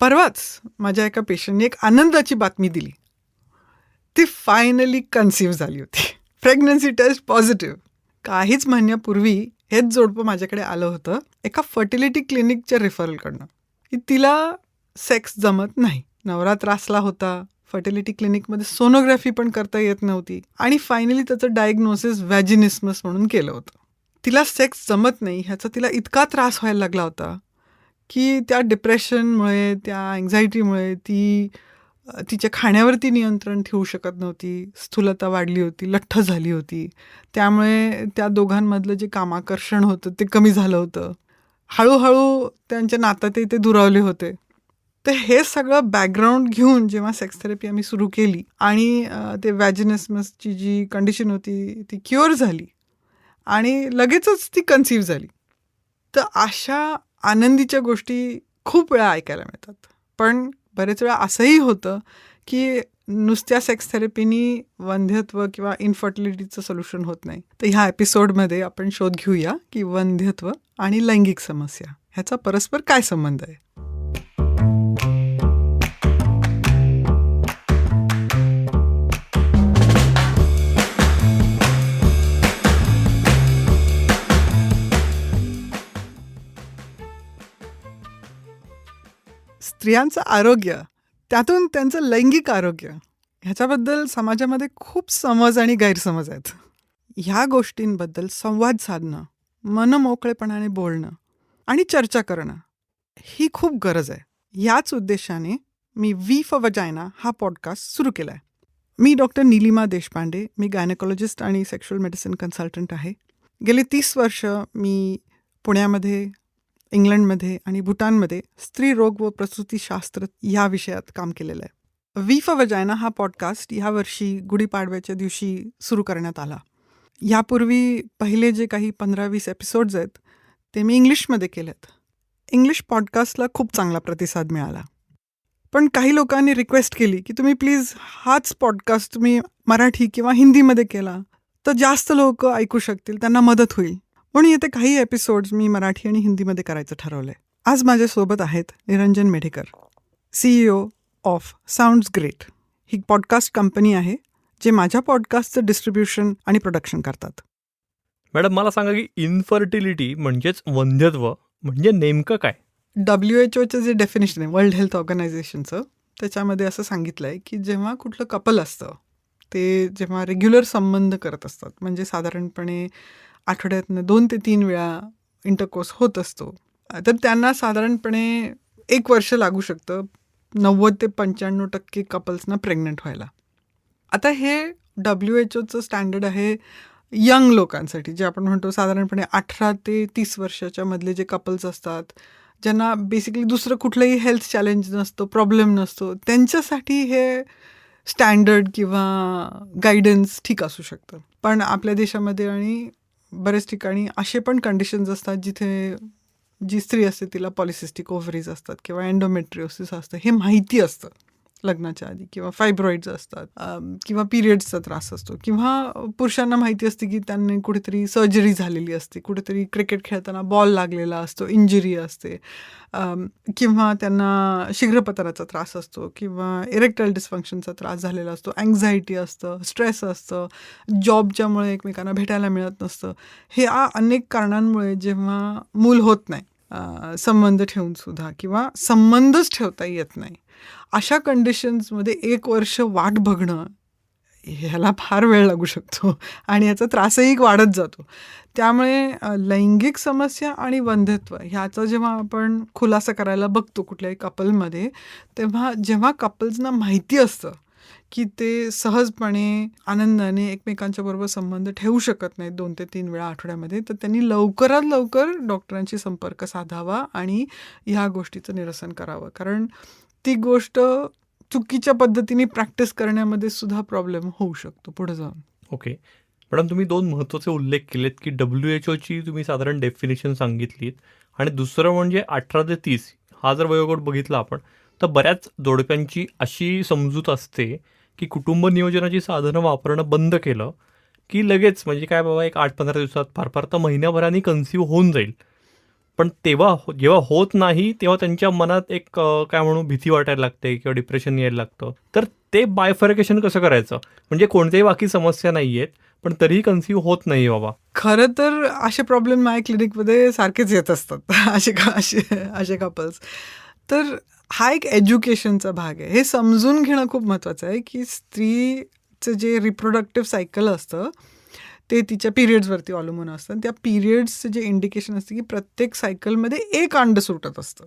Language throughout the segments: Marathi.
परवाच माझ्या एका पेशंटने एक आनंदाची बातमी दिली. ती फायनली कन्सीव्ह झाली होती. Pregnancy test positive. काहीच महिन्यापूर्वी हेच जोडपं माझ्याकडे आलं होतं एका फर्टिलिटी क्लिनिकच्या रेफरलकडनं, की तिला सेक्स जमत नाही. नवरा त्रासला होता. फर्टिलिटी क्लिनिकमध्ये सोनोग्राफी पण करता येत नव्हती आणि फायनली त्याचं डायग्नोसिस व्हॅजिनिसमस म्हणून केलं होतं. तिला सेक्स जमत नाही ह्याचा तिला इतका त्रास व्हायला लागला होता की त्या डिप्रेशनमुळे, त्या अँक्झायटीमुळे ती तिच्या खाण्यावरती नियंत्रण ठेवू शकत नव्हती. स्थूलता वाढली होती, लठ्ठ झाली होती. त्यामुळे त्या दोघांमधलं जे कामाकर्षण होतं ते कमी झालं होतं. हळूहळू त्यांच्या नात्यातही ते दुरावले होते. तर हे सगळं बॅकग्राऊंड घेऊन जेव्हा सेक्स थेरपी आम्ही सुरू केली आणि ते व्हॅजिनिसमसची जी कंडिशन होती ती क्युअर झाली आणि लगेचच ती कन्सीव्ह झाली. तर अशा आनंदीच्या गोष्टी खूप वेळा ऐकायला मिळतात. पण बरेच वेळा असंही होतं की नुसत्या सेक्स थेरपीनी वंध्यत्व किंवा इन्फर्टिलिटीचं सोल्युशन होत नाही. तर ह्या एपिसोडमध्ये आपण शोध घेऊया की वंध्यत्व आणि लैंगिक समस्या ह्याचा परस्पर काय संबंध आहे. स्त्रियांचं आरोग्य, त्यातून त्यांचं लैंगिक आरोग्य ह्याच्याबद्दल समाजामध्ये खूप समज आणि गैरसमज आहेत. ह्या गोष्टींबद्दल संवाद साधणं, मनमोकळेपणाने बोलणं आणि चर्चा करणं ही खूप गरज आहे. याच उद्देशाने मी वी फॉर वजायना हा पॉडकास्ट सुरू केला आहे. मी डॉक्टर नीलिमा देशपांडे, मी गायनेकोलॉजिस्ट आणि सेक्शुअल मेडिसिन कन्सल्टंट आहे. गेली 30 वर्ष मी पुण्यामध्ये, इंग्लंडमध्ये आणि भूटानमध्ये स्त्रीरोग व प्रसूतीशास्त्र या विषयात काम केलेलं आहे. वी फॉर वजायना हा पॉडकास्ट यावर्षी गुढीपाडव्याच्या दिवशी सुरू करण्यात आला. यापूर्वी पहिले जे काही 15-20 एपिसोड्स आहेत ते मी इंग्लिशमध्ये केलेत. इंग्लिश पॉडकास्टला खूप चांगला प्रतिसाद मिळाला. पण काही लोकांनी रिक्वेस्ट केली की तुम्ही प्लीज हाच पॉडकास्ट तुम्ही मराठी किंवा हिंदीमध्ये केला तर जास्त लोक ऐकू शकतील, त्यांना मदत होईल. म्हणून येथे काही एपिसोड्स मी मराठी आणि हिंदीमध्ये करायचं ठरवलं आहे. आज माझ्यासोबत आहेत Niranjan Medhekar, CEO of sounds great. He podcast company आहे जे माझ्या पॉडकास्टचं डिस्ट्रीब्युशन आणि प्रोडक्शन करतात. मॅडम, मला सांगा की इन्फर्टिलिटी म्हणजेच वंध्यत्व म्हणजे नेमकं काय? WHO जे डेफिनेशन आहे वर्ल्ड हेल्थ ऑर्गनायझेशनचं, त्याच्यामध्ये असं सांगितलं आहे की जेव्हा कुठलं कपल असतं ते जेव्हा रेग्युलर संबंध करत असतात, म्हणजे साधारणपणे आठवड्यातनं 2 ते 3 वेळा इंटरकोर्स होत असतो, तर त्यांना साधारणपणे 1 वर्ष लागू शकतं 90 ते 95% कपल्सना प्रेग्नंट व्हायला. आता हे WHO स्टँडर्ड आहे यंग लोकांसाठी, जे आपण म्हणतो साधारणपणे 18 ते 30 वर्षाच्या मधले जे कपल्स असतात, ज्यांना बेसिकली दुसरं कुठलंही हेल्थ चॅलेंज नसतो, प्रॉब्लेम नसतो, त्यांच्यासाठी हे स्टँडर्ड किंवा गायडन्स ठीक असू शकतं. पण आपल्या देशामध्ये आणि बरेच ठिकाणी असे पण कंडिशन्स असतात जिथे जी स्त्री असते तिला पॉलिसिस्टिक ओव्हरीज असतात किंवा एंडोमेट्रिओसिस असतं, हे माहिती असतं लग्नाच्या आधी, किंवा फायब्रॉइड्स असतात, किंवा पिरियड्सचा त्रास असतो, किंवा पुरुषांना माहिती असते की त्यांनी कुठेतरी सर्जरी झालेली असते, कुठेतरी क्रिकेट खेळताना बॉल लागलेला असतो, इंजुरी असते, किंवा त्यांना शीघ्रपतनाचा त्रास असतो, किंवा इरेक्टाईल डिस्फंक्शनचा त्रास झालेला असतो, अँक्झायटी असतं, स्ट्रेस असतं, जॉबच्यामुळे एकमेकांना भेटायला मिळत नसतं. हे अनेक कारणांमुळे जेव्हा मूल होत नाही संबंध ठेवून सुद्धा, किंवा संबंधच ठेवता येत नाही, अशा कंडिशन्समध्ये 1 वर्ष वाट बघणं ह्याला फार वेळ लागू शकतो आणि याचा त्रासही वाढत जातो. त्यामुळे लैंगिक समस्या आणि वंध्यत्व ह्याचा जेव्हा आपण खुलासा करायला बघतो कुठल्याही कपलमध्ये, तेव्हा जेव्हा कपल्सना माहिती असतं की ते सहजपणे आनंदाने एकमेकांच्या बरोबर संबंध ठेवू शकत नाहीत 2 ते 3 वेळा आठवड्यामध्ये, तर त्यांनी लवकरात लवकर डॉक्टरांशी संपर्क साधावा आणि ह्या गोष्टीचं निरसन करावं. कारण ती गोष्ट चुकीच्या पद्धतीने प्रॅक्टिस करण्यामध्ये सुद्धा प्रॉब्लेम होऊ शकतो पुढे जाऊन. ओके मॅडम, तुम्ही 2 महत्त्वाचे उल्लेख केलेत की WHO तुम्ही साधारण डेफिनेशन सांगितलीत, आणि दुसरं म्हणजे 18 ते 30 हा जर वयोगट बघितला आपण, तर बऱ्याच जोडप्यांची अशी समजूत असते की कुटुंब नियोजनाची साधनं वापरणं बंद केलं की लगेच, म्हणजे काय बाबा, एक 8-15 दिवसात, फार फार तर महिन्याभराने कन्सीव्ह होऊन जाईल. पण तेव्हा जेव्हा होत नाही तेव्हा त्यांच्या मनात एक काय म्हणू भीती वाटायला लागते किंवा डिप्रेशन यायला लागतं. तर ते बायफर्केशन कसं करायचं? म्हणजे कोणत्याही बाकी समस्या नाहीयेत, पण तरीही कन्सीव्ह होत नाही बाबा. खरं तर असे प्रॉब्लेम माझ्या क्लिनिकमध्ये सारखेच येत असतात. असे कपल्स. तर हा एक एज्युकेशनचा भाग आहे. हे समजून घेणं खूप महत्त्वाचं आहे, की स्त्रीचं जे रिप्रोडक्टिव्ह सायकल असतं, ते तिच्या पिरियड्सवरती अवलंबून असतं. त्या पिरियड्सचं जे इंडिकेशन असतं, की प्रत्येक सायकलमध्ये एक अंड सुटत असतं.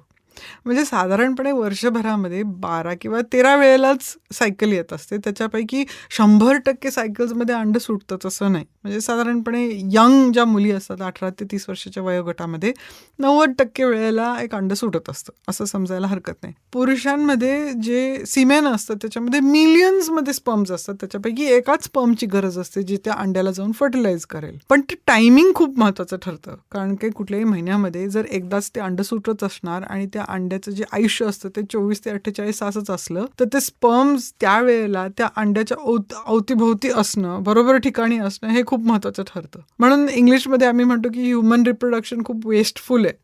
म्हणजे साधारणपणे वर्षभरामध्ये 12 किंवा 13 वेळेलाच सायकल येत असते. त्याच्यापैकी 100% सायकल्समध्ये अंड सुटतंच असं नाही. म्हणजे साधारणपणे यंग ज्या मुली असतात 18 ते 30 वर्षाच्या वयोगटामध्ये 90% वेळेला एक अंड सुटत असतं, असं समजायला हरकत नाही. पुरुषांमध्ये जे सीमेन असतं त्याच्यामध्ये मिलियन्समध्ये स्पर्म्स असतात. त्याच्यापैकी एकाच स्पर्मची गरज असते जी त्या अंड्याला जाऊन फर्टिलाइज करेल. पण ते टायमिंग खूप महत्त्वाचं ठरतं. कारण की कुठल्याही महिन्यामध्ये जर एकदाच ते अंड सुटत असणार आणि त्या अंड्याचं जे आयुष्य असतं ते 24 ते 48 तासच असलं तर ते स्पर्म्स त्यावेळेला त्या अंड्याच्या अवतीभोवती असणं, बरोबर ठिकाणी असणं हे खूप महत्त्वाचं ठरतं. म्हणून इंग्लिशमध्ये आम्ही म्हणतो की ह्युमन रिप्रोडक्शन खूप वेस्टफुल आहे.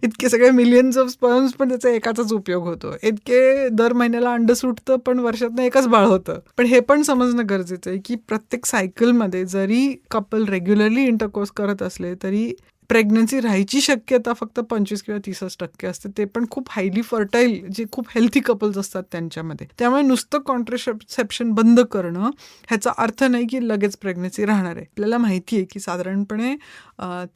इतके सगळे मिलियन्स ऑफ स्पर्म्स पण त्याचा एकाचाच उपयोग होतो. इतके दर महिन्याला अंड सुटतं पण वर्षातनं एकच बाळ होतं. पण हे पण समजणं गरजेचं आहे की प्रत्येक सायकलमध्ये जरी कपल रेग्युलरली इंटरकोर्स करत असले तरी प्रेग्नन्सी राहायची शक्यता फक्त 25 किंवा 30% असते. ते पण खूप हायली फर्टाईल जे खूप हेल्थी कपल्स असतात त्यांच्यामध्ये. त्यामुळे नुसतं कॉन्ट्रासेप्शन बंद करणं ह्याचा अर्थ नाही की लगेच प्रेग्नन्सी राहणार आहे. आपल्याला माहिती आहे की साधारणपणे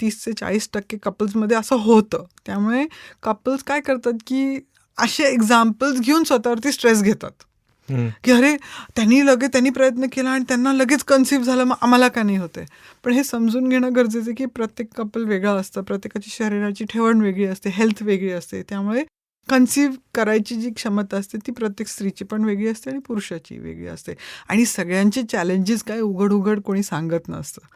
30 ते 40% कपल्समध्ये असं होतं. त्यामुळे कपल्स काय करतात की असे एक्झाम्पल्स घेऊन स्वतःवरती स्ट्रेस घेतात. की अरे त्यांनी प्रयत्न केला आणि त्यांना लगेच कन्सीव्ह झालं, मग आम्हाला का नाही होतंय? पण हे समजून घेणं गरजेचं आहे की प्रत्येक कपल वेगळं असतं, प्रत्येकाची शरीराची ठेवण वेगळी असते, हेल्थ वेगळी असते. त्यामुळे कन्सीव्ह करायची जी क्षमता असते ती प्रत्येक स्त्रीची पण वेगळी असते आणि पुरुषाची वेगळी असते. आणि सगळ्यांचे चॅलेंजेस काय उघड कोणी सांगत नसतं.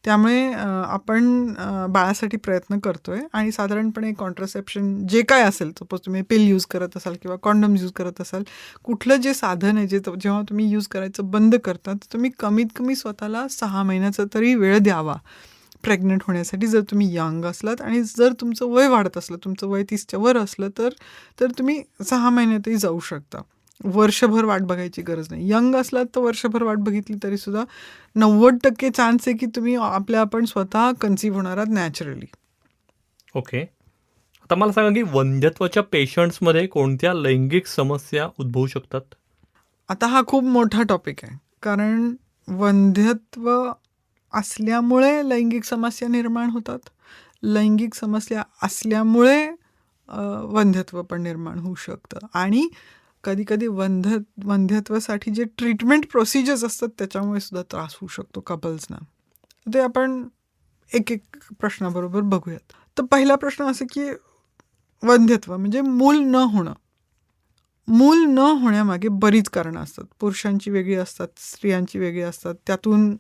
त्यामुळे आपण बाळासाठी प्रयत्न करतोय आणि साधारणपणे कॉन्ट्रासेप्शन जे काय असेल, सपोज तुम्ही पिल यूज करत असाल किंवा कॉन्डम्स यूज करत असाल, कुठलं जे साधन आहे जेव्हा तुम्ही यूज करायचं बंद करता तर तुम्ही कमीत कमी स्वतःला 6 महिन्याचा तरी वेळ द्यावा प्रेग्नंट होण्यासाठी, जर तुम्ही यंग असलात. आणि जर तुमचं वय वाढत असलं, तुमचं वय 30च्या वर असलं तर तुम्ही 6 महिन्यातही जाऊ शकता. वर्षभर वाट बघायची गरज नाही. यंग असलात तर वर्षभर वाट बघितली तरी सुद्धा 90% चान्स आहे की तुम्ही आपण स्वतः कन्सीव्ह होणार आहात नॅचरली. ओके. आता मला सांगा की वंध्यत्वाच्या पेशंट्समध्ये कोणत्या लैंगिक समस्या उद्भवू शकतात? आता हा खूप मोठा टॉपिक आहे. कारण वंध्यत्व असल्यामुळे लैंगिक समस्या निर्माण होतात. लैंगिक समस्या असल्यामुळे वंध्यत्व पण निर्माण होऊ शकतं. आणि कधी-कधी वंध्यत्वासाठी जे ट्रीटमेंट प्रोसिजर्स असतात त्याच्यामुळे सुद्धा त्रास होऊ शकतो कपल्सना. ते आपण एक प्रश्नाबरोबर बघूयात. तर पहिला प्रश्न असा की वंध्यत्व म्हणजे मूल न होणं. मूल न होण्यामागे बरीच कारणं असतात. पुरुषांची वेगळी असतात, स्त्रियांची वेगळी असतात. त्यातून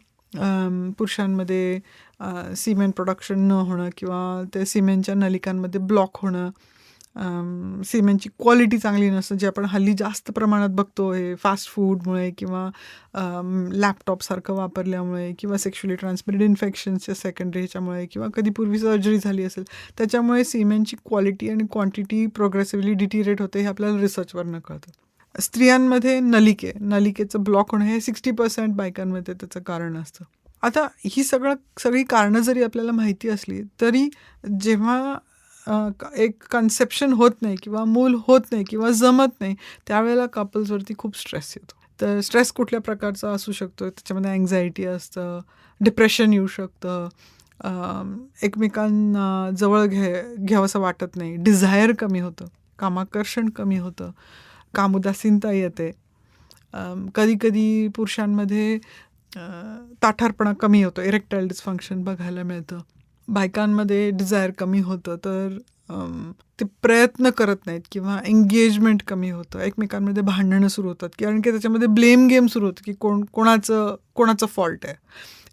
पुरुषांमध्ये सिमेन प्रोडक्शन न होणं किंवा ते सिमेनच्या नलिकांमध्ये ब्लॉक होणं, सिमेनची क्वालिटी चांगली नसतं, जे आपण हल्ली जास्त प्रमाणात बघतो हे फास्ट फूडमुळे किंवा लॅपटॉपसारखं वापरल्यामुळे किंवा सेक्शुअली ट्रान्समिटेड इन्फेक्शन्सच्या सेकंडरी ह्याच्यामुळे किंवा कधी पूर्वी सर्जरी झाली असेल त्याच्यामुळे सिमेनची क्वालिटी आणि क्वांटिटी प्रोग्रेसिव्हली डिटिरेट होते, हे आपल्याला रिसर्चवरनं कळतं. स्त्रियांमध्ये नलिकेचं ब्लॉक होणं हे 60% बायकांमध्ये त्याचं कारण असतं. आता ही सगळी कारणं जरी आपल्याला माहिती असली तरी जेव्हा एक कन्सेप्शन होत नाही किंवा मूल होत नाही किंवा जमत नाही त्यावेळेला कपल्सवरती खूप स्ट्रेस येतो. तर स्ट्रेस कुठल्या प्रकारचा असू शकतो, त्याच्यामध्ये अँक्झायटी असतं, डिप्रेशन येऊ शकतं, एकमेकांना जवळ घ्यावंसं वाटत नाही, डिझायर कमी होतं, कामाकर्षण कमी होतं, कामोदासीनता येते. कधी पुरुषांमध्ये ताठारपणा कमी होतो, इरेक्टाईल डिस्फंक्शन बघायला मिळतं. बायकांमध्ये डिझायर कमी होतं, तर ते प्रयत्न करत नाहीत किंवा एंगेजमेंट कमी होतं, एकमेकांमध्ये भांडणं सुरू होतात कारण की त्याच्यामध्ये ब्लेम गेम सुरू होतं की कोणाचं फॉल्ट आहे.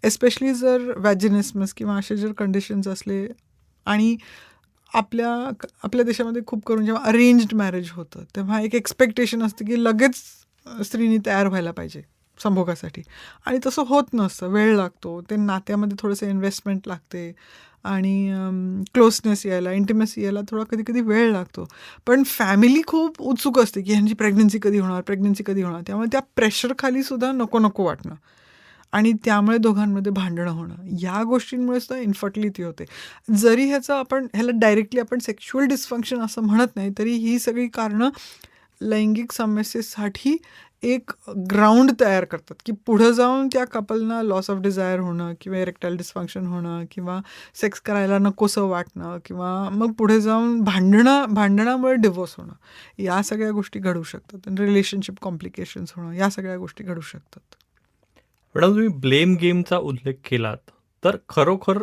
एस्पेशली जर वॅजिनिसमस किंवा असे जर कंडिशन्स असले आणि आपल्या देशामध्ये खूप करून जेव्हा अरेंज्ड मॅरेज होतं तेव्हा एक एक्सपेक्टेशन असते की लगेच स्त्रीनी तयार व्हायला पाहिजे संभोगासाठी, आणि तसं होत नसतं, वेळ लागतो, ते नात्यामध्ये थोडंसं इन्व्हेस्टमेंट लागते, आणि क्लोजनेस यायला, इंटिमेसी यायला थोडा कधी-कधी वेळ लागतो. पण फॅमिली खूप उत्सुक असते, की ह्यांची प्रेग्नन्सी कधी होणार, प्रेग्नन्सी कधी होणार? त्यामुळे त्या प्रेशरखाली सुद्धा नको-नको वाटणं आणि त्यामुळे दोघांमध्ये भांडणं होणं, या गोष्टींमुळे सुद्धा इन्फर्टिलिटी होते. जरी ह्याला डायरेक्टली आपण सेक्शुअल डिस्फंक्शन असं म्हणत नाही, तरी ही सगळी कारणं लैंगिक समस्येसाठी एक ग्राउंड तयार करतात, की पुढं जाऊन त्या कपलना लॉस ऑफ डिझायर होणं किंवा इरेक्टाईल डिस्फंक्शन होणं किंवा सेक्स करायला नकोसं वाटणं किंवा मग पुढे जाऊन भांडणामुळे डिव्होर्स होणं, या सगळ्या गोष्टी घडू शकतात. आणि रिलेशनशिप कॉम्प्लिकेशन्स होणं, या सगळ्या गोष्टी घडू शकतात. मॅडम, तुम्ही ब्लेम गेमचा उल्लेख केलात, तर खरोखर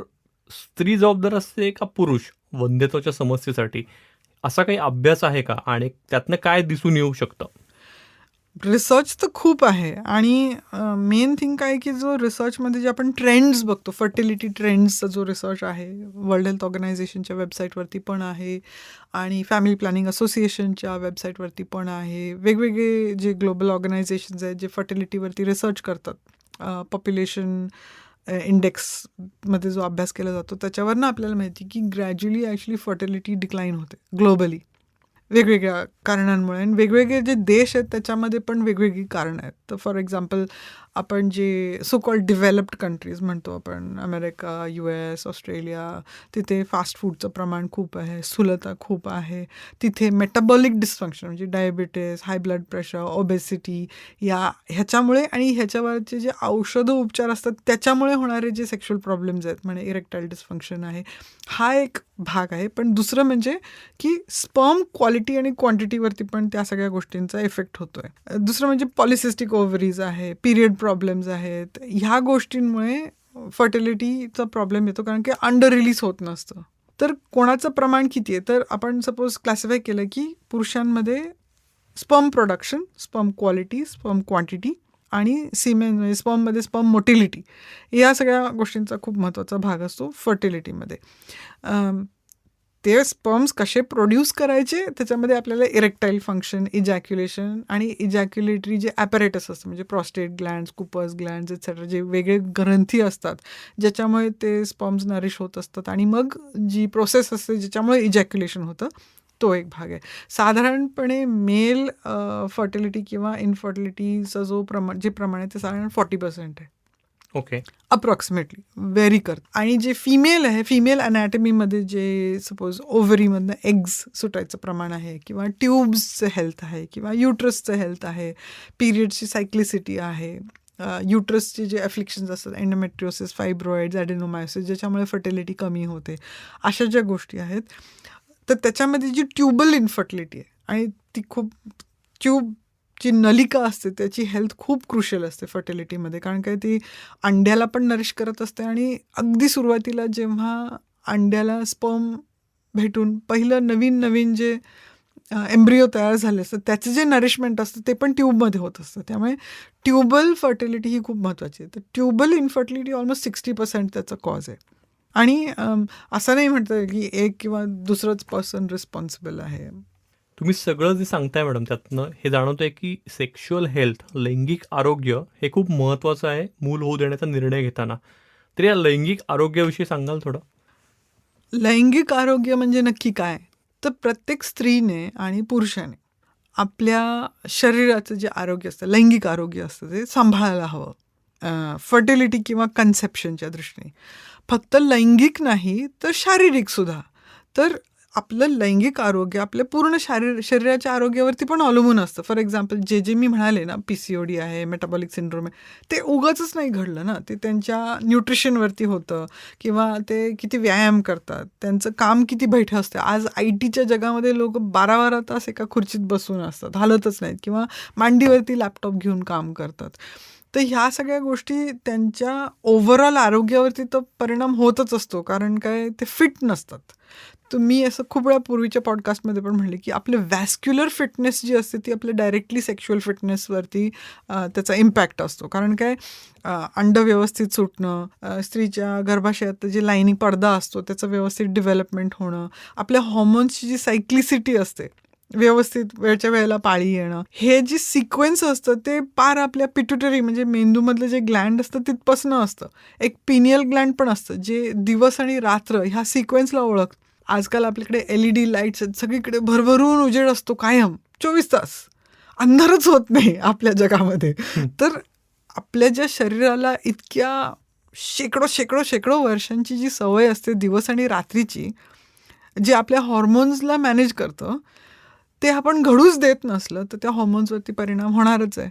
स्त्री जबाबदार असते का पुरुष वंध्यत्वाच्या समस्येसाठी? असा काही अभ्यास आहे का आणि त्यातनं काय दिसून येऊ शकतं? रिसर्च तर खूप आहे आणि मेन थिंग काय की जो रिसर्चमध्ये जे आपण ट्रेंड्स बघतो, फर्टिलिटी ट्रेंड्सचा जो रिसर्च आहे, वर्ल्ड हेल्थ ऑर्गनायझेशनच्या वेबसाईटवरती पण आहे आणि फॅमिली प्लॅनिंग असोसिएशनच्या वेबसाईटवरती पण आहे. वेगवेगळे जे ग्लोबल ऑर्गनायझेशन्स आहेत जे फर्टिलिटीवरती रिसर्च करतात, पॉप्युलेशन इंडेक्समध्ये जो अभ्यास केला जातो त्याच्यावरनं आपल्याला माहिती की ग्रॅज्युअली ॲक्च्युली फर्टिलिटी डिक्लाईन होते ग्लोबली वेगवेगळ्या कारणांमुळे. आणि वेगवेगळे जे देश आहेत त्याच्यामध्ये पण वेगवेगळी कारणं आहेत. तर फॉर एक्झाम्पल आपण जे सो कॉल्ड डेव्हलप्ड कंट्रीज म्हणतो आपण, अमेरिका, US, ऑस्ट्रेलिया, तिथे फास्ट फूडचं प्रमाण खूप आहे, स्थूलता खूप आहे. तिथे मेटाबॉलिक डिस्फंक्शन म्हणजे diabetes, high blood pressure, obesity ह्याच्यामुळे आणि ह्याच्यावरचे जे औषधं उपचार असतात त्याच्यामुळे होणारे जे सेक्शुअल प्रॉब्लेम्स आहेत, म्हणजे इरेक्टाईल डिस्फंक्शन आहे, हा एक भाग आहे. पण दुसरं म्हणजे की स्पर्म क्वालिटी आणि क्वांटिटीवरती पण त्या सगळ्या गोष्टींचा इफेक्ट होतोय. दुसरं म्हणजे पॉलिसिस्टिक ओव्हरीज आहे, पिरियड प्रॉब्लेम्स आहेत. ह्या गोष्टींमुळे फर्टिलिटीचा प्रॉब्लेम येतो कारण की अंडर रिलीज होत नसतं. तर कोणाचं प्रमाण किती आहे? तर आपण सपोज क्लासिफाय केलं की पुरुषांमध्ये sperm production, sperm quality, sperm quantity आणि सिमेन म्हणजे स्पर्ममध्ये स्पर्म मोटिलिटी, या सगळ्या गोष्टींचा खूप महत्त्वाचा भाग असतो फर्टिलिटीमध्ये. ते स्पर्म्स कसे प्रोड्यूस करायचे त्याच्यामध्ये आपल्याला इरेक्टाईल फंक्शन, इजॅक्युलेशन आणि इजॅक्युलेटरी जे ॲपरेटस असतं म्हणजे प्रॉस्टेट ग्लँड्स, कुपर्स ग्लँड्स एक्सेट्रा, जे वेगळे ग्रंथी असतात ज्याच्यामुळे ते स्पर्म्स नरिश होत असतात आणि मग जी प्रोसेस असते ज्याच्यामुळे इजॅक्युलेशन होतं, तो एक भाग आहे. साधारणपणे मेल फर्टिलिटी किंवा इनफर्टिलिटीचं जे प्रमाण आहे ते साधारण 40% आहे. ओके. अप्रॉक्सिमेटली व्हेरी करत. आणि जे फिमेल आहे, फिमेल अनॅटमीमध्ये जे सपोज ओव्हरीमधनं एग्ज सुटायचं प्रमाण आहे किंवा ट्यूब्सचं हेल्थ आहे किंवा युट्रसचं हेल्थ आहे, पिरियड्सची सायक्लिसिटी आहे, युट्रसचे जे अफ्लिक्शन्स असतात, एंडोमेट्रिओसिस, फायब्रॉइड्स, ॲडेनोमायोसिस, ज्याच्यामुळे फर्टिलिटी कमी होते, अशा ज्या गोष्टी आहेत. तर त्याच्यामध्ये जी ट्यूबल इन्फर्टिलिटी आहे आणि ती खूप ट्यूबची नलिका असते त्याची हेल्थ खूप क्रुशियल असते फर्टिलिटीमध्ये, कारण काय ती अंड्याला पण नरिश करत असते आणि अगदी सुरुवातीला जेव्हा अंड्याला स्पर्म भेटून पहिलं नवीन जे एम्ब्रिओ तयार झाले असतं त्याचं जे नरिशमेंट असतं ते पण ट्यूबमध्ये होत असतं. त्यामुळे ट्यूबल फर्टिलिटी ही खूप महत्त्वाची आहे. तर ट्यूबल इन्फर्टिलिटी ऑलमोस्ट 60% त्याचा कॉज आहे. आणि असं नाही म्हणता येईल की एक किंवा दुसरंच पर्सन रिस्पॉन्सिबल आहे. तुम्ही सगळं जे सांगताय मॅडम, त्यातनं हे जाणवतंय की सेक्शुअल हेल्थ, लैंगिक आरोग्य हे खूप महत्त्वाचं आहे मूल होऊ देण्याचा निर्णय घेताना. तर या लैंगिक आरोग्याविषयी सांगाल थोडं? लैंगिक आरोग्य म्हणजे नक्की काय? तर प्रत्येक स्त्रीने आणि पुरुषाने आपल्या शरीराचं जे आरोग्य असतं, लैंगिक आरोग्य असतं, ते सांभाळायला हवं. फर्टिलिटी किंवा कन्सेप्शनच्या दृष्टीने. फक्त लैंगिक नाही तर शारीरिक सुद्धा. तर आपलं लैंगिक आरोग्य आपल्या पूर्ण शरीराच्या आरोग्यावरती पण अवलंबून असतं. फॉर एक्झाम्पल जे मी म्हणाले ना, PCOD आहे, मेटाबॉलिक सिंड्रोम आहे, ते उगाचच नाही घडलं ना. ते त्यांच्या न्यूट्रिशनवरती होतं किंवा ते किती व्यायाम करतात, त्यांचं काम किती बैठं असतं. आज ITच्या जगामध्ये लोक 12-12 तास एका खुर्चीत बसून असतात, हालतच नाहीत किंवा मांडीवरती लॅपटॉप घेऊन काम करतात. तर ह्या सगळ्या गोष्टी त्यांच्या ओव्हरऑल आरोग्यावरती तर परिणाम होतच असतो, कारण काय ते फिट नसतात. तर मी असं खूप वेळा पूर्वीच्या पॉडकास्टमध्ये पण म्हणले की आपलं वॅस्क्युलर फिटनेस जी असते ती आपल्या डायरेक्टली सेक्शुअल फिटनेसवरती त्याचा इम्पॅक्ट असतो. कारण काय अंड व्यवस्थित सुटणं, स्त्रीच्या गर्भाशयात जे लाईनिंग पडदा असतो त्याचं व्यवस्थित डेव्हलपमेंट होणं, आपल्या हॉर्मोन्सची जी सायक्लिसिटी असते व्यवस्थित वेळच्या वेळेला पाळी येणं, हे जी सिक्वेन्स असतं ते पार आपल्या पिट्युटरी म्हणजे मेंदूमधलं जे ग्लँड असतं तिथपासून असतं. एक पिनियल ग्लँड पण असतं जे दिवस आणि रात्र ह्या सिक्वेन्सला ओळखतं. आजकाल आपल्याकडे LED लाईट्स आहेत, सगळीकडे भरभरून उजेड असतो कायम 24 तास. अंधारच होत नाही आपल्या जगामध्ये. हं. तर आपल्या ज्या शरीराला इतक्या शेकडो वर्षांची जी सवय असते दिवस आणि रात्रीची, जे आपल्या हॉर्मोन्सला मॅनेज करतं, ते आपण घडूच देत नसलं तर त्या हॉर्मोन्सवरती परिणाम होणारच आहे.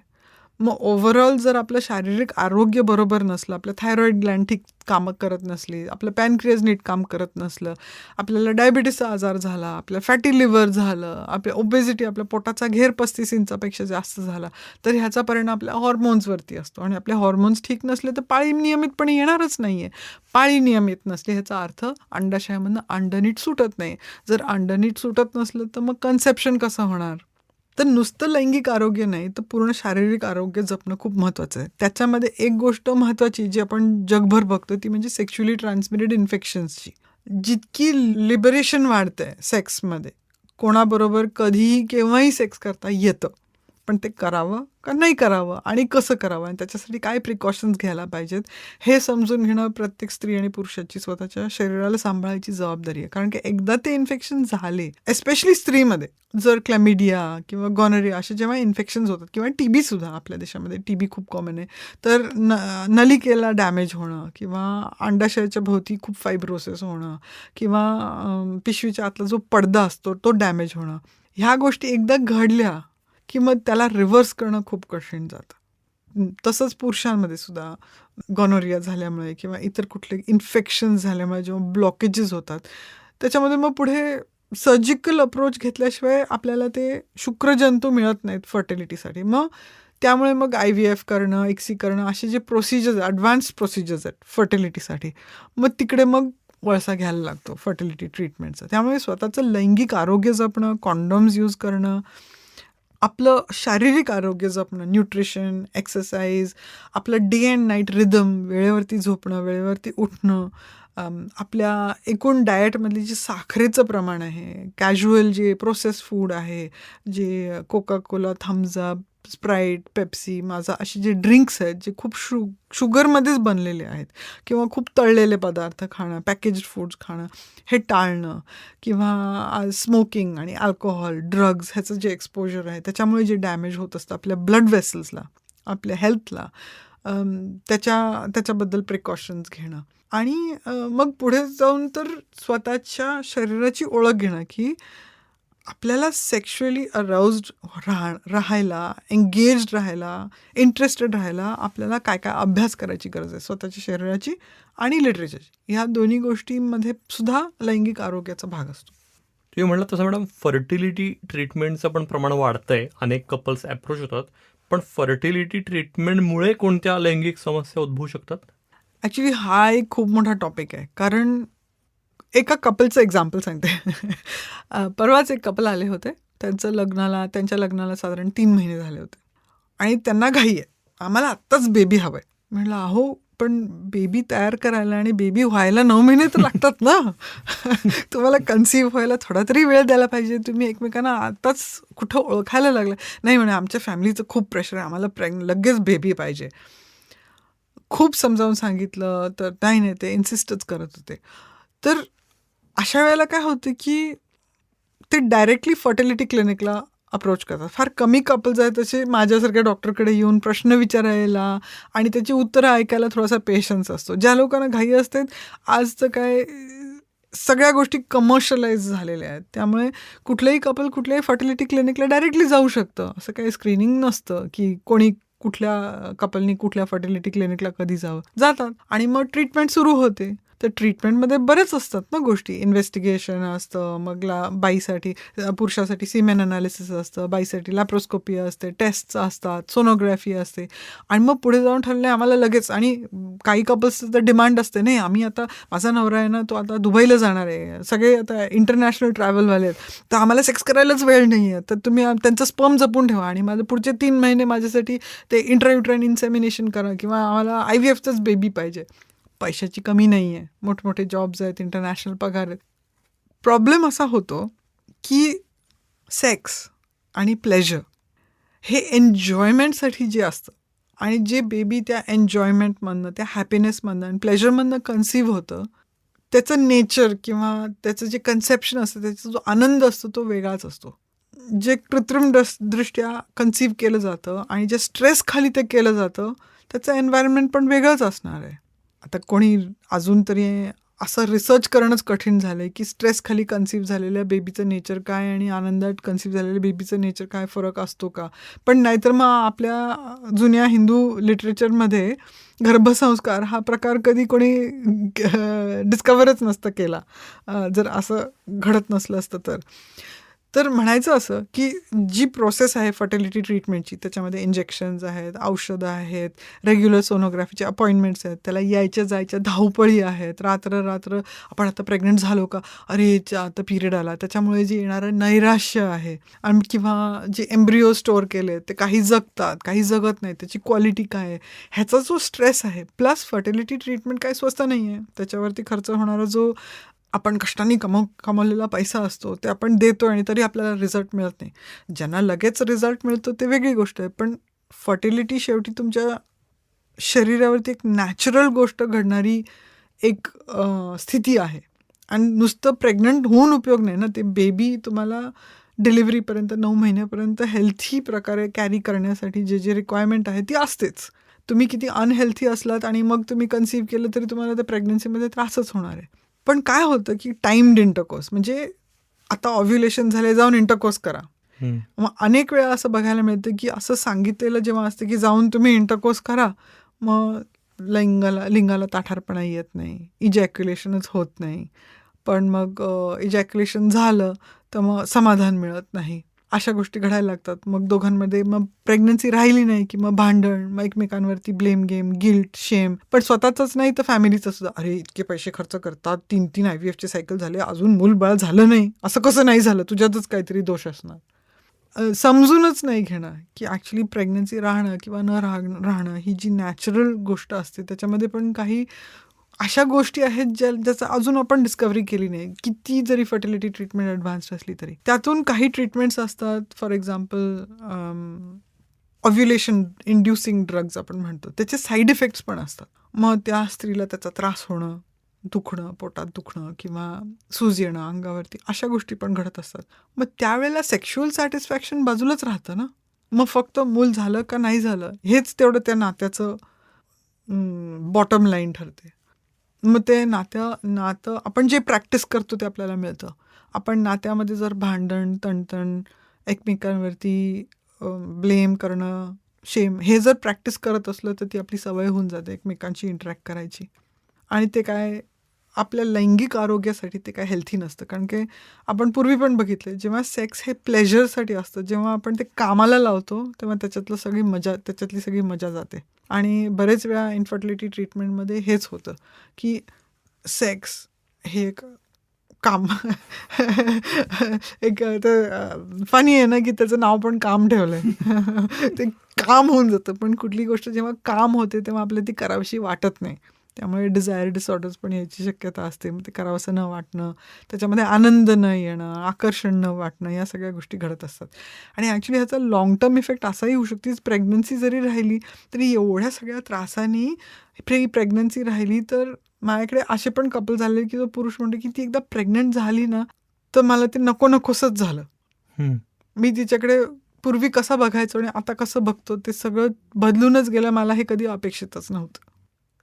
मग ओव्हरऑल जर आपलं शारीरिक आरोग्य बरोबर नसलं, आपलं थायरॉईड ग्लँड ठीक कामं करत नसली, आपलं पॅनक्रियाज नीट काम करत नसलं, आपल्याला डायबिटीसचा आजार झाला, आपलं फॅटी लिव्हर झालं, आपल्या ओबेसिटी, आपल्या पोटाचा घेर 35 इंचापेक्षा जास्त झाला, तर ह्याचा परिणाम आपल्या हॉर्मोन्सवरती असतो आणि आपले हॉर्मोन्स ठीक नसले तर पाळी नियमितपणे येणारच नाही आहे. पाळी नियमित नसली ह्याचा अर्थ अंडाशयामधनं अंड नीट सुटत नाही. जर अंड नीट सुटत नसलं तर मग कन्सेप्शन कसं होणार? तर नुसतं लैंगिक आरोग्य नाही तर पूर्ण शारीरिक आरोग्य जपणं खूप महत्त्वाचं आहे. त्याच्यामध्ये एक गोष्ट महत्त्वाची जी आपण जगभर बघतो ती म्हणजे सेक्शुअली ट्रान्समिटेड इन्फेक्शन्सची. जितकी लिबरेशन वाढतंय सेक्समध्ये, कोणाबरोबर कधीही केव्हाही सेक्स करता येतं. पण ते करावं का नाही करावं आणि कसं करावं आणि त्याच्यासाठी काय प्रिकॉशन्स घ्यायला पाहिजेत हे समजून घेणं प्रत्येक स्त्री आणि पुरुषाची स्वतःच्या शरीराला सांभाळायची जबाबदारी आहे. कारण की एकदा ते इन्फेक्शन झाले, एस्पेशली स्त्रीमध्ये, जर क्लॅमिडिया किंवा गॉनरिया असे जेव्हा इन्फेक्शन्स होतात किंवा TB सुद्धा आपल्या देशामध्ये TB खूप कॉमन आहे, तर नलिकेला डॅमेज होणं किंवा अंडाशयाच्या भोवती खूप फायब्रोसिस होणं किंवा पिशवीच्या आतला जो पडदा असतो तो डॅमेज होणं, ह्या गोष्टी एकदा घडल्या की मग त्याला रिव्हर्स करणं खूप कठीण जातं. तसंच पुरुषांमध्ये सुद्धा गॉनोरिया झाल्यामुळे किंवा इतर कुठले इन्फेक्शन झाल्यामुळे जेव्हा ब्लॉकेजेस होतात, त्याच्यामध्ये मग पुढे सर्जिकल अप्रोच घेतल्याशिवाय आपल्याला ते शुक्रजंतू मिळत नाहीत फर्टिलिटीसाठी. मग त्यामुळे मग IVF करणं, ICSI करणं असे जे प्रोसिजर्स, ॲडव्हान्स प्रोसिजर्स आहेत फर्टिलिटीसाठी, मग तिकडे मग वळसा घ्यायला लागतो फर्टिलिटी ट्रीटमेंटचा. त्यामुळे स्वतःचं लैंगिक आरोग्य जपणं, कॉन्डोम्स यूज करणं, आपलं शारीरिक आरोग्य जपणं, न्यूट्रिशन, एक्सरसाइज, आपलं डे अँड नाईट रिदम, वेळेवरती झोपणं, वेळेवरती उठणं, आपल्या एकूण डाएटमधली जी साखरेचं प्रमाण आहे, कॅज्युअल जे प्रोसेस फूड आहे, जे Coca Cola, Thums Up, Sprite, Pepsi, Maaza असे जे ड्रिंक्स आहेत जे खूप शुगरमध्येच बनलेले आहेत किंवा खूप तळलेले पदार्थ खाणं, पॅकेज्ड फूड्स खाणं, हे टाळणं किंवा स्मोकिंग आणि अल्कोहोल, ड्रग्ज ह्याचं जे एक्सपोजर आहे त्याच्यामुळे जे डॅमेज होत असतं आपल्या ब्लड वेसल्सला, आपल्या हेल्थला, त्याच्याबद्दल प्रिकॉशन्स घेणं आणि मग पुढे जाऊन तर स्वतःच्या शरीराची ओळख घेणं की आपल्याला सेक्शुअली अराउज्ड राहायला, एंगेज्ड राहायला, इंटरेस्टेड राहायला आपल्याला काय काय अभ्यास करायची गरज आहे स्वतःच्या शरीराची आणि लिटरेचरची. ह्या दोन्ही गोष्टींमध्ये सुद्धा लैंगिक आरोग्याचा भाग असतो. तुम्ही म्हणलात तसं मॅडम फर्टिलिटी ट्रीटमेंटचं पण प्रमाण वाढतंय, अनेक कपल्स अप्रोच होतात, पण फर्टिलिटी ट्रीटमेंटमुळे कोणत्या लैंगिक समस्या उद्भवू शकतात? ॲक्च्युली हा एक खूप मोठा टॉपिक आहे. कारण एका कपलचं एक्झाम्पल सांगते. परवाच एक कपल आले होते. त्यांच्या लग्नाला साधारण 3 महिने झाले होते आणि त्यांना घाई आहे. आम्हाला आत्ताच बेबी हवं आहे. म्हटलं, अहो पण बेबी तयार करायला आणि बेबी व्हायला 9 महिने तर लागतात ना. तुम्हाला कन्सीव्ह व्हायला थोडा तरी वेळ द्यायला पाहिजे. तुम्ही एकमेकांना आत्ताच कुठं ओळखायला लागलं. नाही म्हणे, आमच्या फॅमिलीचं खूप प्रेशर आहे, आम्हाला लगेच बेबी पाहिजे. खूप समजावून सांगितलं तर नाही ते इन्सिस्टच करत होते. तर अशा वेळेला काय होतं की ते डायरेक्टली फर्टिलिटी क्लिनिकला अप्रोच करतात. फार कमी कपल्स आहेत तसे माझ्यासारख्या डॉक्टरकडे येऊन प्रश्न विचारायला आणि त्याची उत्तरं ऐकायला थोडासा पेशन्स असतो. ज्या लोकांना घाई असते, आज तर काय सगळ्या गोष्टी कमर्शियलाइज झालेल्या आहेत. त्यामुळे कुठलंही कपल कुठल्याही फर्टिलिटी क्लिनिकला डायरेक्टली जाऊ शकतं. असं काही स्क्रीनिंग नसतं की कोणी कुठल्या कपलनी कुठल्या फर्टिलिटी क्लिनिकला कधी जातात आणि मग ट्रीटमेंट सुरू होते. तर ट्रीटमेंटमध्ये बरेच असतात ना गोष्टी. इन्व्हेस्टिगेशन असतं, मग बाईसाठी, पुरुषासाठी सिमेन अनालिसिस असतं, बाईसाठी लॅप्रोस्कोपी असते, टेस्ट्स असतात, सोनोग्राफी असते आणि मग पुढे जाऊन ठरले आम्हाला लगेच. आणि काही कपल्सचं तर डिमांड असते, नाही आम्ही आता, माझा नवरा आहे ना तो आता दुबईला जाणार आहे, सगळे आता इंटरनॅशनल ट्रॅव्हलवाले आहेत, तर आम्हाला सेक्स करायलाच वेळ नाही आहे, तर तुम्ही त्यांचं स्पर्म जपून ठेवा आणि माझं पुढचे 3 महिने माझ्यासाठी ते इंट्रायुट्राइन इन्सेमिनेशन करा किंवा आम्हाला IVFचंच बेबी पाहिजे. पैशाची कमी नाही आहे, मोठमोठे जॉब्स आहेत, इंटरनॅशनल पगार आहेत. प्रॉब्लेम असा होतो की सेक्स आणि प्लेजर हे एन्जॉयमेंटसाठी जे असतं आणि जे बेबी त्या एन्जॉयमेंटमधनं, त्या हॅपीनेसमधनं आणि प्लेजरमधनं कन्सीव्ह होतं, त्याचं नेचर किंवा त्याचं जे कन्सेप्शन असतं, त्याचा जो आनंद असतो तो वेगळाच असतो. जे कृत्रिम दृष्ट्या कन्सीव्ह केलं जातं आणि जे स्ट्रेसखाली ते केलं जातं, त्याचं एन्व्हायरमेंट पण वेगळंच असणार आहे. आता कोणी अजून तरी असं रिसर्च करणंच कठीण झालं आहे की स्ट्रेसखाली कन्सीव्ह झालेल्या बेबीचं नेचर काय आणि आनंदात कन्सीव्ह झालेल्या बेबीचं नेचर काय, फरक असतो का? पण नाहीतर मग आपल्या जुन्या हिंदू लिटरेचरमध्ये गर्भसंस्कार हा प्रकार कधी कोणी डिस्कवरच नसतं केला, जर असं घडत नसलं असतं तर. तर म्हणायचं असं की जी प्रोसेस आहे फर्टिलिटी ट्रीटमेंटची, त्याच्यामध्ये इंजेक्शन्स आहेत, औषधं आहेत, रेग्युलर सोनोग्राफीचे अपॉइंटमेंट्स आहेत, त्याला यायच्या जायच्या धावपळी आहेत, रात्र आपण आता प्रेग्नंट झालो का, अरे आता पिरियड आला, त्याच्यामुळे जे येणारं नैराश्य आहे आणि किंवा जे एम्ब्रिओ स्टोअर केले ते काही जगतात, काही जगत नाही, त्याची क्वालिटी काय आहे, ह्याचा जो स्ट्रेस आहे, प्लस फर्टिलिटी ट्रीटमेंट काही स्वस्त नाही आहे, त्याच्यावरती खर्च होणारा जो आपण कष्टाने कमवलेला पैसा असतो ते आपण देतो आणि तरी आपल्याला रिझल्ट मिळत नाही. ज्यांना लगेच रिझल्ट मिळतो ते वेगळी गोष्ट आहे, पण फर्टिलिटी शेवटी तुमच्या शरीरावरती एक नॅचरल गोष्ट घडणारी एक स्थिती आहे आणि नुसतं प्रेग्नंट होऊन उपयोग नाही ना. ते बेबी तुम्हाला डिलिव्हरीपर्यंत 9 महिन्यापर्यंत हेल्थी प्रकारे कॅरी करण्यासाठी जे रिक्वायरमेंट आहे ती असतेच. तुम्ही किती अनहेल्थी असलात आणि मग तुम्ही कन्सीव्ह केलं तरी तुम्हाला त्या प्रेग्नन्सीमध्ये त्रासच होणार आहे. पण काय होतं की टाईम्ड इंटरकोर्स, म्हणजे आता ऑव्ह्युलेशन झाले, जाऊन इंटरकोर्स करा. मग अनेक वेळा असं बघायला मिळतं की असं सांगितलेलं जेव्हा असतं की जाऊन तुम्ही इंटरकोर्स करा, मग लिंगाला ताठारपणा येत नाही, इजॅक्युलेशनच होत नाही. पण मग इजॅक्युलेशन झालं तर मग समाधान मिळत नाही, अशा गोष्टी घडायला लागतात. मग दोघांमध्ये मग प्रेग्नन्सी राहिली नाही की मग भांडण, मग एकमेकांवरती ब्लेम गेम, गिल्ट, शेम. पण स्वतःच नाही तर फॅमिलीचं सुद्धा, अरे इतके पैसे खर्च करतात, 3 IVFचे सायकल झाले, अजून मूलबाळ झालं नाही, असं कसं नाही झालं, तुझ्यातच काहीतरी दोष असणार. समजूनच नाही घेणं की ॲक्च्युली प्रेग्नन्सी राहणं किंवा न राहणं ही जी नॅचरल गोष्ट असते त्याच्यामध्ये पण काही अशा गोष्टी आहेत ज्याचं अजून आपण डिस्कव्हरी केली नाही. किती जरी फर्टिलिटी ट्रीटमेंट ॲडव्हान्स्ड असली तरी त्यातून काही ट्रीटमेंट्स असतात. फॉर एक्झाम्पल ऑव्ह्युलेशन इंड्युसिंग ड्रग्ज आपण म्हणतो, त्याचे साईड इफेक्ट्स पण असतात. मग त्या स्त्रीला त्याचा त्रास होणं, दुखणं, पोटात दुखणं किंवा सूज येणं अंगावरती, अशा गोष्टी पण घडत असतात. मग त्यावेळेला सेक्शुअल सॅटिस्फॅक्शन बाजूलाच राहतं ना. मग फक्त मूल झालं का नाही झालं हेच तेवढं त्या नात्याचं बॉटम लाईन ठरते. मग ते नातं आपण जे प्रॅक्टिस करतो ते आपल्याला मिळतं. आपण नात्यामध्ये जर भांडण, तणतण, एकमेकांवरती ब्लेम करणं, शेम हे जर प्रॅक्टिस करत असलं तर ती आपली सवय होऊन जाते एकमेकांशी इंटरॅक्ट करायची. आणि ते काय आपल्या लैंगिक आरोग्यासाठी ते काय हेल्थी नसतं. कारण की आपण पूर्वी पण बघितले, जेव्हा सेक्स हे प्लेजरसाठी असतं, जेव्हा आपण ते कामाला लावतो तेव्हा त्याच्यातली सगळी मजा जाते. आणि बरेच वेळा इन्फर्टिलिटी ट्रीटमेंटमध्ये हेच होतं की सेक्स हे एक काम एक फनी आहे ना की त्याचं नाव पण काम ठेवलंय. ते काम होऊन जातं, पण कुठली गोष्ट जेव्हा काम होते तेव्हा आपल्याला ती करावीशी वाटत नाही. त्यामुळे डिझायर डिसऑर्डर्स पण यायची शक्यता असते. मग ते करावंसं न वाटणं, त्याच्यामध्ये आनंद न येणं, आकर्षण न वाटणं, या सगळ्या गोष्टी घडत असतात. आणि ॲक्च्युली ह्याचा लाँग टर्म इफेक्ट असाही होऊ शकते, प्रेग्नन्सी जरी राहिली तरी एवढ्या सगळ्या त्रासांनी प्रेग्नन्सी राहिली तर माझ्याकडे असे पण कपल झाले की तो पुरुष म्हणतो की ती एकदा प्रेग्नंट झाली ना तर मला ते नकोसंच झालं. मी तिच्याकडे पूर्वी कसं बघायचो आणि आता कसं बघतो ते सगळं बदलूनच गेलं. मला हे कधी अपेक्षितच नव्हतं.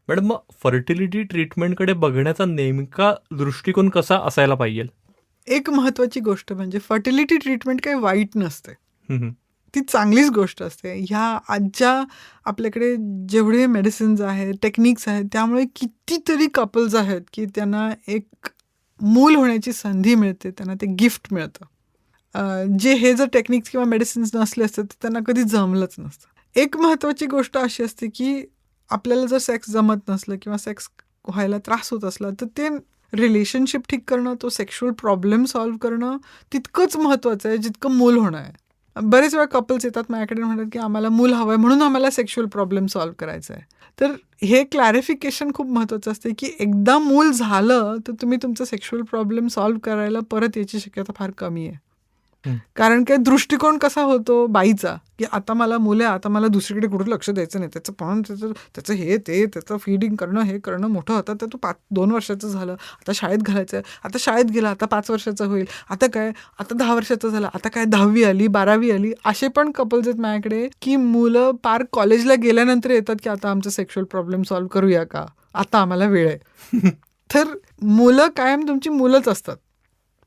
मॅडम, मग फर्टिलिटी ट्रीटमेंटकडे बघण्याचा नेमका दृष्टिकोन कसा असायला पाहिजे? एक महत्त्वाची गोष्ट म्हणजे फर्टिलिटी ट्रीटमेंट काही वाईट नसते, ती चांगलीच गोष्ट असते. ह्या आजच्या आपल्याकडे जेवढे मेडिसिन्स आहेत, टेक्निक्स आहेत, त्यामुळे कितीतरी कपल्स आहेत की त्यांना एक मूल होण्याची संधी मिळते, त्यांना ते गिफ्ट मिळतं. जे हे जर टेक्निक्स किंवा मेडिसिन्स नसले असते तर त्यांना कधी जमलंच नसतं. एक महत्त्वाची गोष्ट अशी असते की आपल्याला जर सेक्स जमत नसलं किंवा सेक्स व्हायला त्रास होत असला तर ते रिलेशनशिप ठीक करणं, तो सेक्शुअल प्रॉब्लेम सॉल्व्ह करणं तितकंच महत्त्वाचं आहे जितकं मूल होणं आहे. बरेच वेळा कपल्स येतात माझ्याकडे म्हणतात की आम्हाला मूल हवं आहे म्हणून आम्हाला सेक्शुअल प्रॉब्लेम सॉल्व्ह करायचं आहे. तर हे क्लॅरिफिकेशन खूप महत्त्वाचं असते की एकदा मूल झालं तर तुम्ही तुमचं सेक्शुअल प्रॉब्लेम सॉल्व्ह करायला परत याची शक्यता फार कमी आहे. हं. कारण काय दृष्टिकोन कसा होतो बाईचा, की आता मला मुलं आहे, आता मला दुसरीकडे कुठे लक्ष द्यायचं नाही. त्याचं पण त्याचं हे ते त्याचं फीडिंग करणं, हे करणं मोठं होतं. तर तो 2 वर्षाचं झालं, आता शाळेत घालायचं आहे. आता शाळेत गेला, आता 5 वर्षाचा होईल. आता काय, आता 10 वर्षाचा झाला, आता काय 10वी आली, 12वी आली. असे पण कपल्स आहेत माझ्याकडे, की मुलं पार कॉलेजला गेल्यानंतर येतात, की आता आमचं सेक्शुअल प्रॉब्लेम सॉल्व्ह करूया का? आता आम्हाला वेळ आहे. तर मुलं कायम तुमची मुलंच असतात.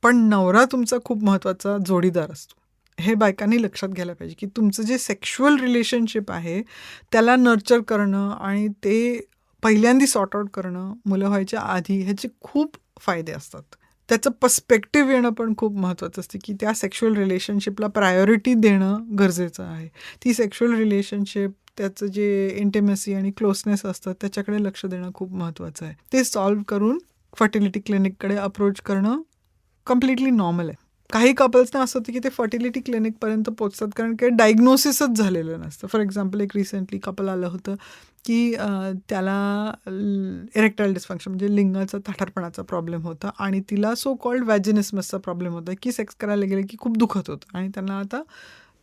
पण नवरा तुमचा खूप महत्त्वाचा जोडीदार असतो. हे बायकांनी लक्षात घ्यायला पाहिजे, की तुमचं जे सेक्शुअल रिलेशनशिप आहे, त्याला नर्चर करणं आणि ते पहिल्यांदा सॉर्ट आउट करणं, मुलं व्हायच्या आधी, ह्याचे खूप फायदे असतात. त्याचं पर्स्पेक्टिव्ह येणं पण खूप महत्त्वाचं असते, की त्या सेक्शुअल रिलेशनशिपला प्रायोरिटी देणं गरजेचं आहे. ती सेक्शुअल रिलेशनशिप, त्याचं जे इंटिमेसी आणि क्लोजनेस असतं, त्याच्याकडे लक्ष देणं खूप महत्त्वाचं आहे. ते सॉल्व्ह करून फर्टिलिटी क्लिनिककडे अप्रोच करणं कम्प्लिटली नॉर्मल आहे. काही कपल्सना असं होतं, की ते फर्टिलिटी क्लिनिकपर्यंत पोहोचतात कारण काही डायग्नोसिसच झालेलं नसतं. फॉर एक्झाम्पल, एक रिसेंटली कपल आलं होतं, की त्याला इरेक्टाईल डिस्फंक्शन म्हणजे लिंगाचा ताठारपणाचा प्रॉब्लेम होता आणि तिला सो कॉल्ड वॅजिनिसमसचा प्रॉब्लेम होता, की सेक्स करायला गेले की खूप दुखत होतं आणि त्यांना आता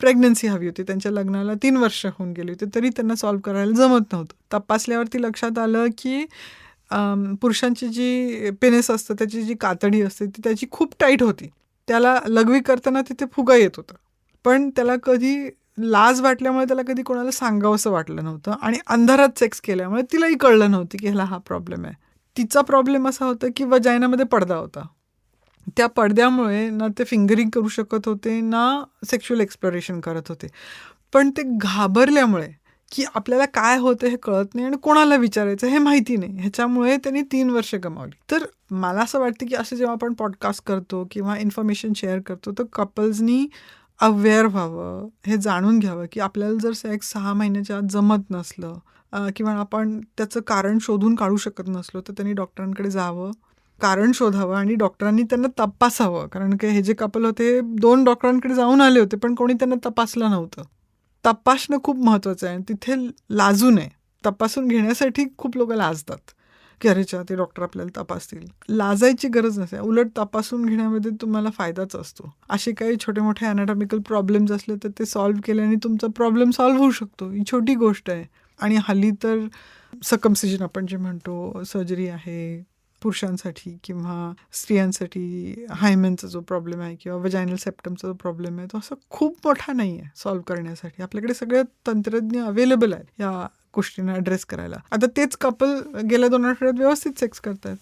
प्रेग्नन्सी हवी होती. त्यांच्या लग्नाला 3 वर्ष होऊन गेली होती, तरी त्यांना सॉल्व्ह करायला जमत नव्हतं. तपासल्यावरती लक्षात आलं, की पुरुषांची जी पेनिस असतं, त्याची जी कातडी असते, ती त्याची खूप टाईट होती. त्याला लघवी करताना तिथे फुगा येत होता. पण त्याला कधी लाज वाटल्यामुळे त्याला कधी कोणाला सांगावंसं वाटलं नव्हतं आणि अंधारात सेक्स केल्यामुळे तिलाही कळलं नव्हतं, की ह्याला हा प्रॉब्लेम आहे. तिचा प्रॉब्लेम असा होता, की वजायनामध्ये पडदा होता. त्या पडद्यामुळे ना ते फिंगरिंग करू शकत होते, ना सेक्शुअल एक्सप्लोरेशन करत होते. पण ते घाबरल्यामुळे, की आपल्याला काय होतं हे कळत नाही आणि कोणाला विचारायचं हे माहिती नाही, ह्याच्यामुळे त्यांनी 3 वर्ष गमावली. तर मला असं वाटतं, की असं जेव्हा आपण पॉडकास्ट करतो किंवा इन्फॉर्मेशन शेअर करतो, तर कपल्सनी अवेअर व्हावं, हे जाणून घ्यावं, की आपल्याला जर सेक्स 6 महिन्याच्या आत जमत नसलं किंवा आपण त्याचं कारण शोधून काढू शकत नसलो, तर त्यांनी डॉक्टरांकडे जावं, कारण शोधावं आणि डॉक्टरांनी त्यांना तपासावं. कारण की हे जे कपल होते 2 डॉक्टरांकडे जाऊन आले होते, पण कोणी त्यांना तपासलं नव्हतं. तपासणं खूप महत्त्वाचं आहे आणि तिथे लाजू नये. तपासून घेण्यासाठी खूप लोकं लाजतात, की अरे च्या ते डॉक्टर आपल्याला तपासतील. लाजायची गरज नसते. उलट तपासून घेण्यामध्ये तुम्हाला फायदाच असतो. असे काही छोटे-मोठे अॅनाटॉमिकल प्रॉब्लेम्स असले तर ते सॉल्व्ह केल्याने तुमचा प्रॉब्लेम सॉल्व्ह होऊ शकतो. ही छोटी गोष्ट आहे. आणि हल्ली तर सर्कमसिजन आपण जे म्हणतो, सर्जरी आहे पुरुषांसाठी किंवा स्त्रियांसाठी. हायमेनचा जो प्रॉब्लेम आहे किंवा वजायनल सेप्टमचा जो प्रॉब्लेम आहे, तो असा खूप मोठा नाही आहे सॉल्व्ह करण्यासाठी. आपल्याकडे सगळे तंत्रज्ञ अवेलेबल आहेत या गोष्टींना ॲड्रेस करायला. आता तेच कपल गेल्या 2 आठवड्यात व्यवस्थित सेक्स करतायत.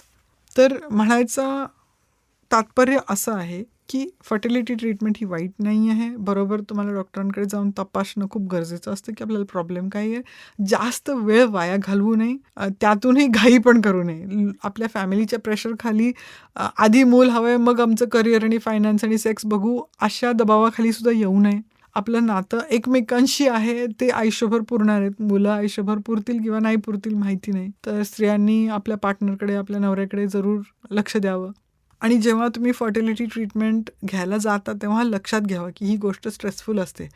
तर म्हणायचं तात्पर्य असं आहे, की फर्टिलिटी ट्रीटमेंट ही वाईट नाही आहे. बरोबर तुम्हाला डॉक्टरांकडे जाऊन तपासणं खूप गरजेचं असतं, की आपल्याला प्रॉब्लेम काय आहे. जास्त वेळ वाया घालवू नये, त्यातूनही घाई पण करू नये. आपल्या फॅमिलीच्या प्रेशरखाली आधी मूल हवं आहे, मग आमचं करिअर आणि फायनान्स आणि सेक्स बघू, अशा दबावाखाली सुद्धा येऊ नये. आपलं नातं एकमेकांशी आहे, ते आयुष्यभर पुरणार आहेत. मुलं आयुष्यभर पुरतील किंवा नाही पुरतील माहिती नाही. तर स्त्रियांनी आपल्या पार्टनरकडे, आपल्या नवऱ्याकडे जरूर लक्ष द्यावं. आणि जेव्हा तुम्ही फर्टिलिटी ट्रीटमेंट घ्यायला जाता, तेव्हा लक्षात घ्यावं, की ही गोष्ट स्ट्रेसफुल असते.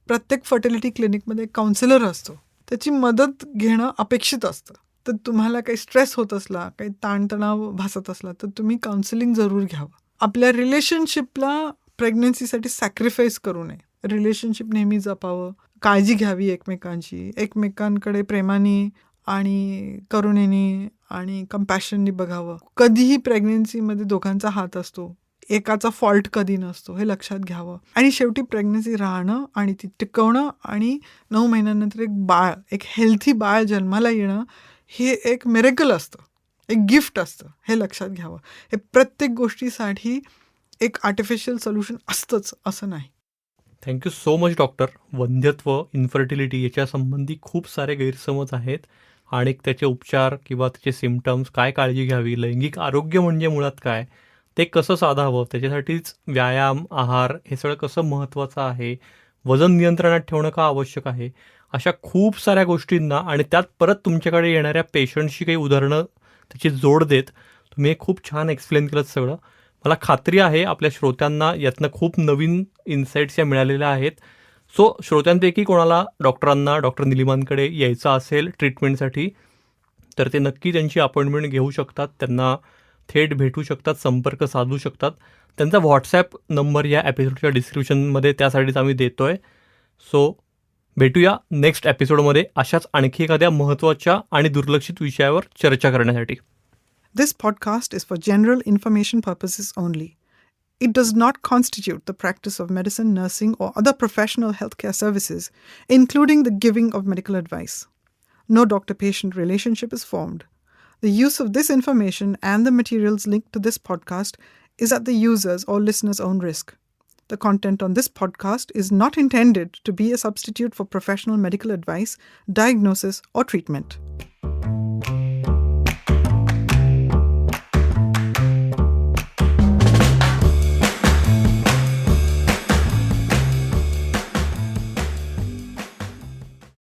प्रत्येक फर्टिलिटी क्लिनिकमध्ये काउन्सिलर असतो. त्याची मदत घेणं अपेक्षित असतं. तर तुम्हाला काही स्ट्रेस होत असला, काही ताणतणाव भासत असला, तर तुम्ही काउन्सिलिंग जरूर घ्यावं. आपल्या रिलेशनशिपला प्रेग्नन्सीसाठी सॅक्रिफाईस करू नये. रिलेशनशिप नेहमी जपावं, काळजी घ्यावी एकमेकांची, एकमेकांकडे प्रेमाने आणि करुणेने आणि कंपॅशननी बघावं. कधीही प्रेग्नन्सीमध्ये दोघांचा हात असतो. एकाचा फॉल्ट कधी नसतो, हे लक्षात घ्यावं. आणि शेवटी प्रेग्नन्सी राहणं आणि ती टिकवणं आणि 9 महिन्यानंतर एक हेल्थी बाळ जन्माला येणं, हे एक मिरेकल असतं, एक गिफ्ट असतं, हे लक्षात घ्यावं. हे प्रत्येक गोष्टीसाठी एक आर्टिफिशियल सोल्युशन असतंच असं नाही. Thank you so much doctor. वंध्यत्व, इन्फर्टिलिटी याच्यासंबंधी खूप सारे गैरसमज आहेत आणि त्याचे उपचार किंवा त्याचे सिम्पटम्स, काय काळजी घ्यावी, लैंगिक आरोग्य म्हणजे मुळात काय, ते कसं साधावं, त्याच्यासाठीच व्यायाम, आहार हे सगळं कसं महत्त्वाचं आहे, वजन नियंत्रणात ठेवणं का आवश्यक आहे, अशा खूप साऱ्या गोष्टींना आणि त्यात परत तुमच्याकडे येणाऱ्या पेशंटची काही उदाहरणं त्याची जोड देत तुम्ही हे खूप छान एक्सप्लेन केलं सगळं. मला खात्री आहे आपल्या श्रोत्यांना यातनं खूप नवीन इन्साईट्स या मिळालेल्या आहेत. सो श्रोत्यांपैकी कोणाला डॉक्टरांना, डॉक्टर निलिमांकडे यायचं असेल ट्रीटमेंटसाठी, तर ते नक्की त्यांची अपॉइंटमेंट घेऊ शकतात. त्यांना थेट भेटू शकतात, संपर्क साधू शकतात. त्यांचा व्हॉट्सॲप नंबर या एपिसोडच्या डिस्क्रिप्शनमध्ये त्यासाठीच आम्ही देतो आहे. सो भेटूया नेक्स्ट एपिसोडमध्ये अशाच आणखी एखाद्या महत्त्वाच्या आणि दुर्लक्षित विषयावर चर्चा करण्यासाठी. This podcast is for general information purposes only. It does not constitute the practice of medicine, nursing, or other professional healthcare services, including the giving of medical advice. No doctor-patient relationship is formed. The use of this information and the materials linked to this podcast is at the user's or listener's own risk. The content on this podcast is not intended to be a substitute for professional medical advice, diagnosis, or treatment.